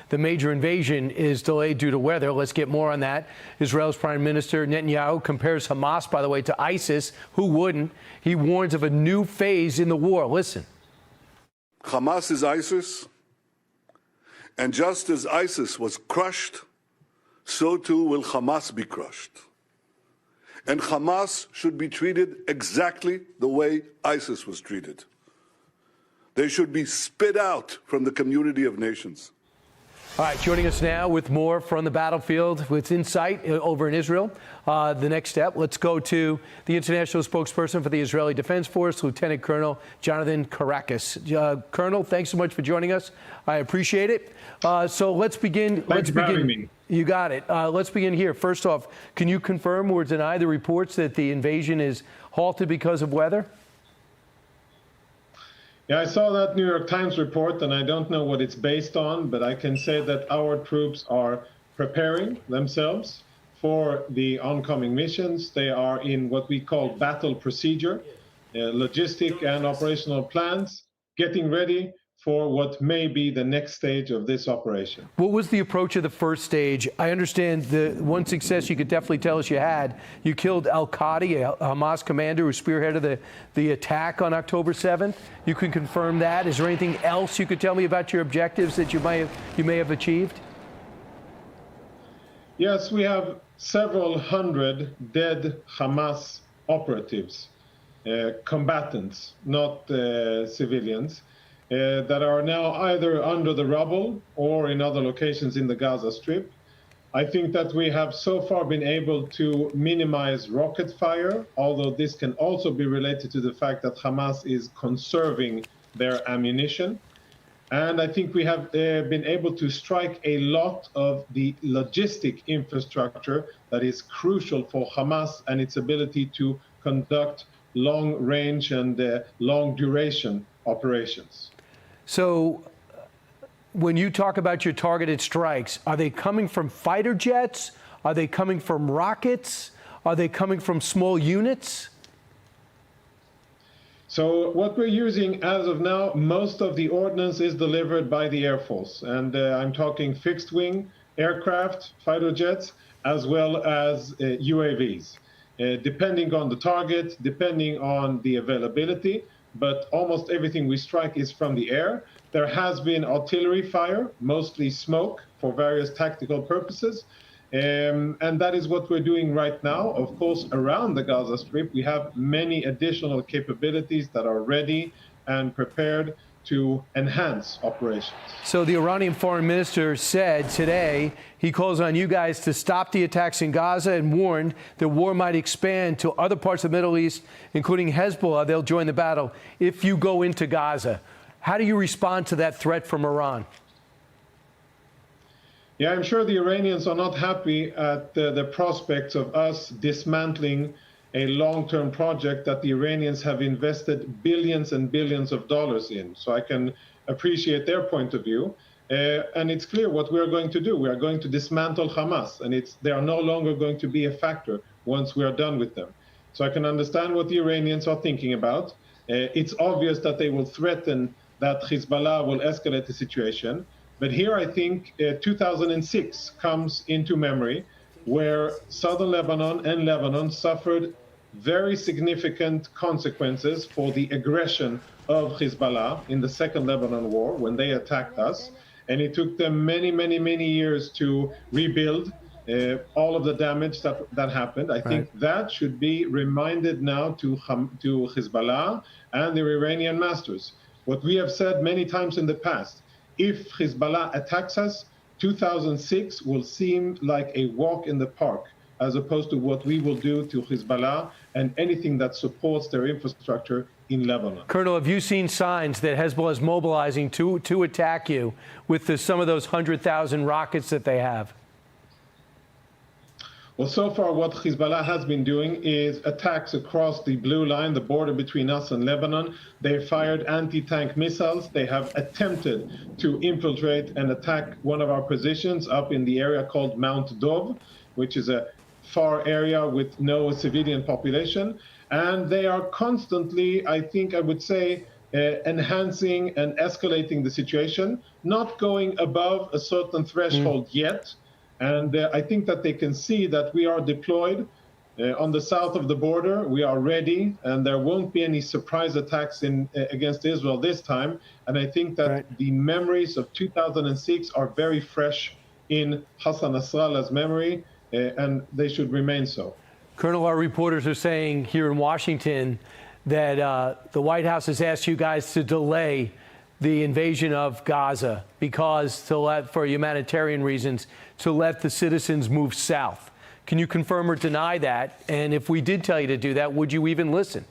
the major invasion is delayed due to weather. Let's get more on that. Israel's Prime Minister Netanyahu compares Hamas, by the way, to ISIS. Who wouldn't? He warns of a new phase in the war. Listen. Hamas is ISIS, and just as ISIS was crushed, so too will Hamas be crushed. And Hamas should be treated exactly the way ISIS was treated. They should be spit out from the community of nations. All right, joining us now with more from the battlefield with insight over in Israel. The next step, let's go to the international spokesperson for the Israeli Defense Force, Lieutenant Colonel Jonathan Karakis. Colonel, thanks so much for joining us. I appreciate it. So let's begin. Thanks for having me. You got it. Let's begin here. First off, can you confirm or deny the reports that the invasion is halted because of weather? Yeah, I saw that New York Times report, and I don't know what it's based on, but I can say that our troops are preparing themselves for the oncoming missions. They are in what we call battle procedure, logistic and operational plans, getting ready for what may be the next stage of this operation. What was the approach of the first stage? I understand the one success you could definitely tell us you had. You killed al-Qadi, a Hamas commander who spearheaded the attack on October 7th. You can confirm that. Is there anything else you could tell me about your objectives that you may have achieved? Yes, we have several hundred dead Hamas operatives, combatants, not civilians. That are now either under the rubble or in other locations in the Gaza Strip. I think that we have so far been able to minimize rocket fire, although this can also be related to the fact that Hamas is conserving their ammunition. And I think we have been able to strike a lot of the logistic infrastructure that is crucial for Hamas and its ability to conduct long-range and long-duration operations. So when you talk about your targeted strikes, are they coming from fighter jets? Are they coming from rockets? Are they coming from small units? So what we're using as of now, most of the ordnance is delivered by the Air Force. And I'm talking fixed wing aircraft, fighter jets, as well as UAVs, depending on the target, depending on the availability. But almost everything we strike is from the air. There has been artillery fire, mostly smoke, for various tactical purposes. And that is what we're doing right now. Of course, around the Gaza Strip, we have many additional capabilities that are ready and prepared to enhance operations. So the Iranian foreign minister said today he calls on you guys to stop the attacks in Gaza and warned the war might expand to other parts of the Middle East, including Hezbollah. They'll join the battle if you go into Gaza. How do you respond to that threat from Iran? Yeah, I'm sure the Iranians are not happy at the prospects of us dismantling a long-term project that the Iranians have invested billions and billions of dollars in. So I can appreciate their point of view. And it's clear what we are going to do. We are going to dismantle Hamas, and they are no longer going to be a factor once we are done with them. So I can understand what the Iranians are thinking about. It's obvious that they will threaten that Hezbollah will escalate the situation. But here I think 2006 comes into memory, where southern Lebanon and Lebanon suffered very significant consequences for the aggression of Hezbollah in the Second Lebanon War when they attacked us. And it took them many, many, many years to rebuild all of the damage that happened. I think that should be reminded now to Hezbollah and their Iranian masters. What we have said many times in the past, if Hezbollah attacks us, 2006 will seem like a walk in the park, as opposed to what we will do to Hezbollah and anything that supports their infrastructure in Lebanon. Colonel, have you seen signs that Hezbollah is mobilizing to attack you with some of those 100,000 rockets that they have? Well, so far what Hezbollah has been doing is attacks across the blue line, the border between us and Lebanon. They fired anti-tank missiles. They have attempted to infiltrate and attack one of our positions up in the area called Mount Dov, which is a far area with no civilian population. And they are constantly, I think I would say, enhancing and escalating the situation, not going above a certain threshold yet. And I think that they can see that we are deployed on the south of the border. We are ready, and there won't be any surprise attacks against Israel this time. And I think that the memories of 2006 are very fresh in Hassan Nasrallah's memory, and they should remain so. Colonel, our reporters are saying here in Washington that the White House has asked you guys to delay the invasion of Gaza because for humanitarian reasons, to let the citizens move south. Can you confirm or deny that? And if we did tell you to do that, would you even listen?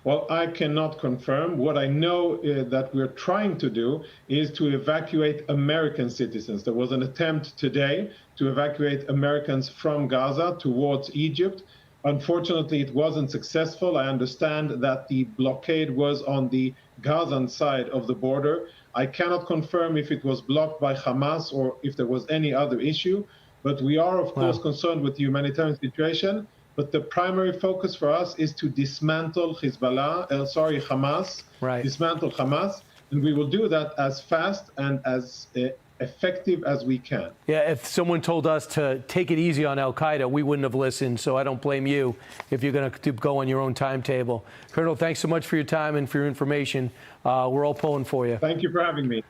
Well, I cannot confirm. What I know that we're trying to do is to evacuate American citizens. There was an attempt today to evacuate Americans from Gaza towards Egypt. Unfortunately, it wasn't successful. I understand that the blockade was on the Gazan side of the border. I cannot confirm if it was blocked by Hamas or if there was any other issue, but we are, of course, concerned with the humanitarian situation. But the primary focus for us is to dismantle Hamas, dismantle Hamas, and we will do that as fast and as effective as we can. Yeah, if someone told us to take it easy on al-Qaeda, we wouldn't have listened, so I don't blame you if you're going to go on your own timetable. Colonel, thanks so much for your time and for your information. We're all pulling for you. Thank you for having me.